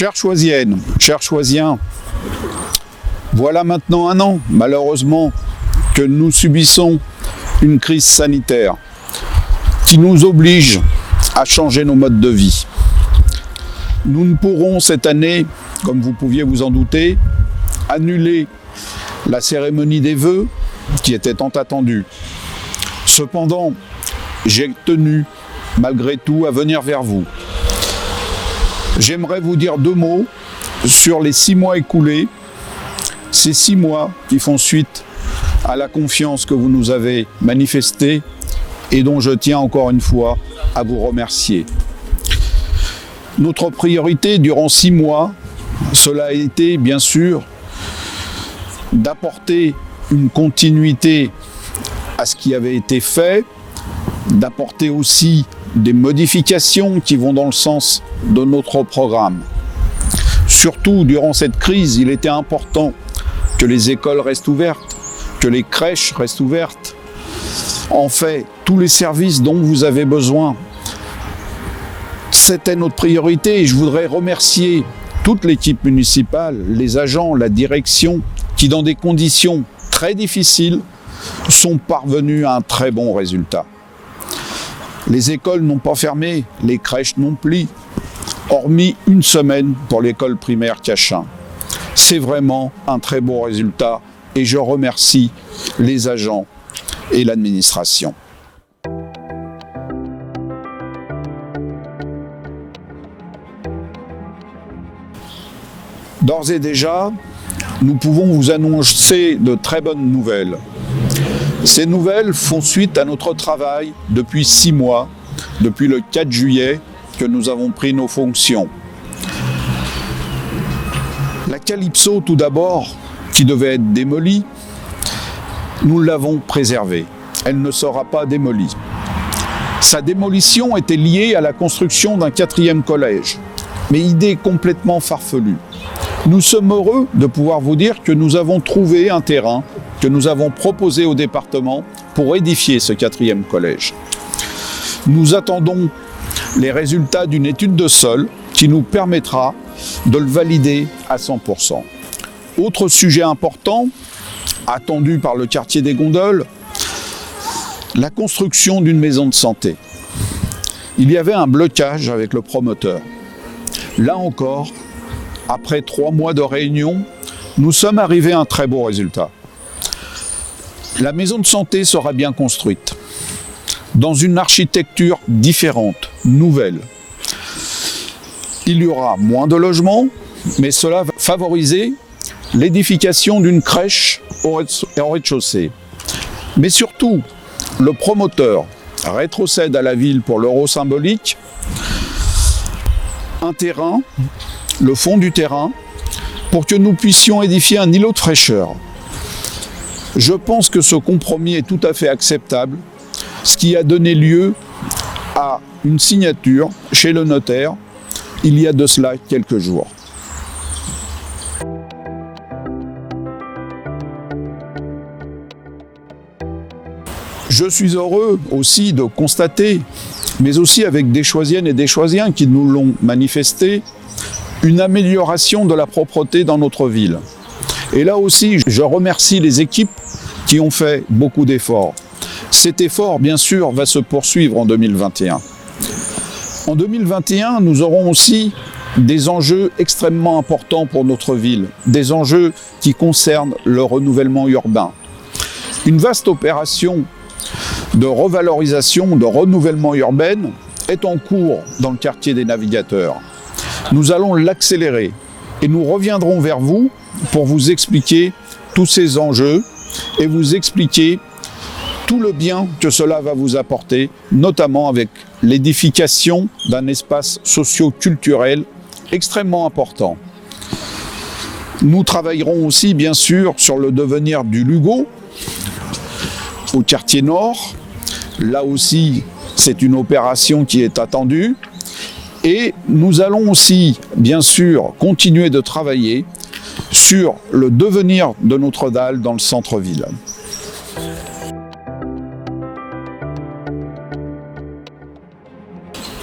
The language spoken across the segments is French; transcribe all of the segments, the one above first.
Chères Choisiennes, chers Choisiens, voilà maintenant un an, malheureusement, que nous subissons une crise sanitaire qui nous oblige à changer nos modes de vie. Nous ne pourrons cette année, comme vous pouviez vous en douter, annuler la cérémonie des vœux qui était tant attendue. Cependant, j'ai tenu, malgré tout, à venir vers vous. J'aimerais vous dire 2 mots sur les 6 mois écoulés, ces 6 mois qui font suite à la confiance que vous nous avez manifestée et dont je tiens encore une fois à vous remercier. Notre priorité durant 6 mois, cela a été bien sûr d'apporter une continuité à ce qui avait été fait, d'apporter aussi des modifications qui vont dans le sens de notre programme. Surtout durant cette crise, il était important que les écoles restent ouvertes, que les crèches restent ouvertes. En fait, tous les services dont vous avez besoin, c'était notre priorité et je voudrais remercier toute l'équipe municipale, les agents, la direction, qui dans des conditions très difficiles sont parvenus à un très bon résultat. Les écoles n'ont pas fermé, les crèches non plus, hormis une semaine pour l'école primaire Cachin. C'est vraiment un très bon résultat et je remercie les agents et l'administration. D'ores et déjà, nous pouvons vous annoncer de très bonnes nouvelles. Ces nouvelles font suite à notre travail depuis 6 mois, depuis le 4 juillet que nous avons pris nos fonctions. La Calypso, tout d'abord, qui devait être démolie, nous l'avons préservée. Elle ne sera pas démolie. Sa démolition était liée à la construction d'un 4e collège, mais idée complètement farfelue. Nous sommes heureux de pouvoir vous dire que nous avons trouvé un terrain que nous avons proposé au département pour édifier ce 4e collège. Nous attendons les résultats d'une étude de sol qui nous permettra de le valider à 100%. Autre sujet important, attendu par le quartier des Gondoles, la construction d'une maison de santé. Il y avait un blocage avec le promoteur. Là encore, après 3 mois de réunion, nous sommes arrivés à un très beau résultat. La maison de santé sera bien construite, dans une architecture différente, nouvelle. Il y aura moins de logements, mais cela va favoriser l'édification d'une crèche au rez-de-chaussée. Mais surtout, le promoteur rétrocède à la ville pour l'euro symbolique un terrain, le fond du terrain, pour que nous puissions édifier un îlot de fraîcheur. Je pense que ce compromis est tout à fait acceptable, ce qui a donné lieu à une signature chez le notaire il y a de cela quelques jours. Je suis heureux aussi de constater, mais aussi avec des Choisiennes et des Choisiens qui nous l'ont manifesté, une amélioration de la propreté dans notre ville. Et là aussi, je remercie les équipes qui ont fait beaucoup d'efforts. Cet effort, bien sûr, va se poursuivre en 2021. En 2021, nous aurons aussi des enjeux extrêmement importants pour notre ville, des enjeux qui concernent le renouvellement urbain. Une vaste opération de revalorisation, de renouvellement urbain est en cours dans le quartier des Navigateurs. Nous allons l'accélérer et nous reviendrons vers vous pour vous expliquer tous ces enjeux et vous expliquer tout le bien que cela va vous apporter, notamment avec l'édification d'un espace socio-culturel extrêmement important. Nous travaillerons aussi, bien sûr, sur le devenir du Lugo, au quartier nord. Là aussi, c'est une opération qui est attendue. Et nous allons aussi, bien sûr, continuer de travailler sur le devenir de notre dalle dans le centre-ville.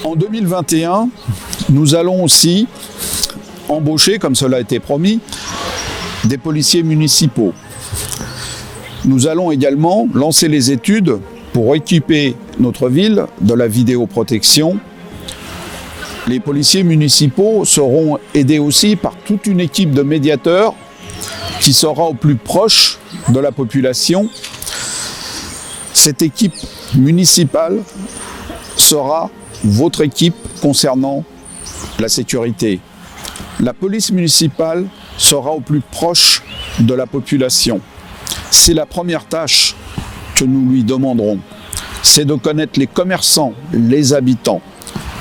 En 2021, nous allons aussi embaucher, comme cela a été promis, des policiers municipaux. Nous allons également lancer les études pour équiper notre ville de la vidéoprotection. Les policiers municipaux seront aidés aussi par toute une équipe de médiateurs qui sera au plus proche de la population. Cette équipe municipale sera votre équipe concernant la sécurité. La police municipale sera au plus proche de la population. C'est la première tâche que nous lui demanderons. C'est de connaître les commerçants, les habitants,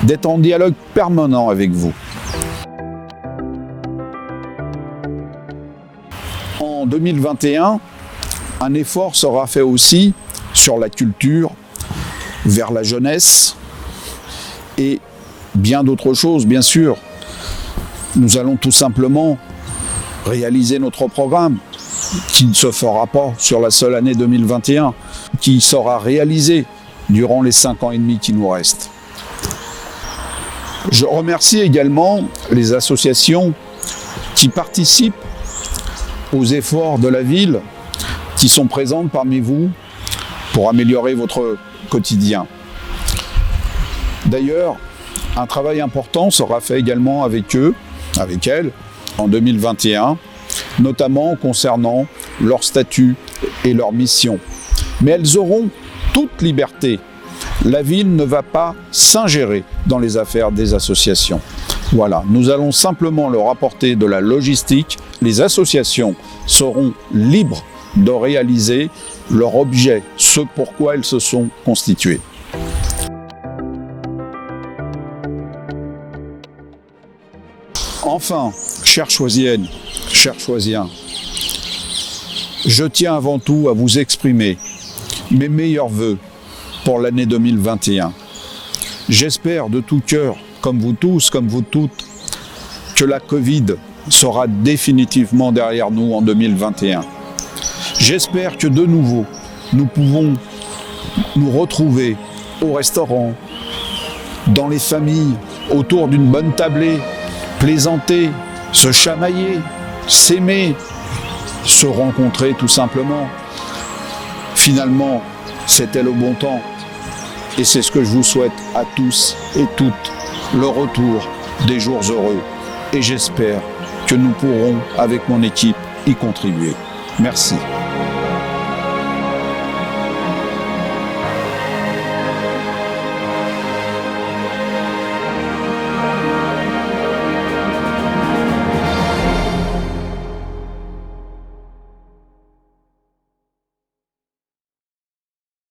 d'être en dialogue permanent avec vous. En 2021, un effort sera fait aussi sur la culture, vers la jeunesse et bien d'autres choses, bien sûr. Nous allons tout simplement réaliser notre programme qui ne se fera pas sur la seule année 2021, qui sera réalisé durant les 5 ans et demi qui nous restent. Je remercie également les associations qui participent aux efforts de la ville, qui sont présentes parmi vous pour améliorer votre quotidien. D'ailleurs, un travail important sera fait également avec eux, avec elles, en 2021, notamment concernant leur statut et leur mission. Mais elles auront toute liberté. La ville ne va pas s'ingérer dans les affaires des associations. Voilà, nous allons simplement leur apporter de la logistique. Les associations seront libres de réaliser leur objet, ce pourquoi elles se sont constituées. Enfin, chères Choisiennes, chers Choisiens, je tiens avant tout à vous exprimer mes meilleurs vœux pour l'année 2021. J'espère de tout cœur, comme vous tous, comme vous toutes, que la Covid sera définitivement derrière nous en 2021. J'espère que de nouveau, nous pouvons nous retrouver au restaurant, dans les familles, autour d'une bonne tablée, plaisanter, se chamailler, s'aimer, se rencontrer tout simplement. Finalement, c'était le bon temps. Et c'est ce que je vous souhaite à tous et toutes, le retour des jours heureux. Et j'espère que nous pourrons, avec mon équipe, y contribuer. Merci.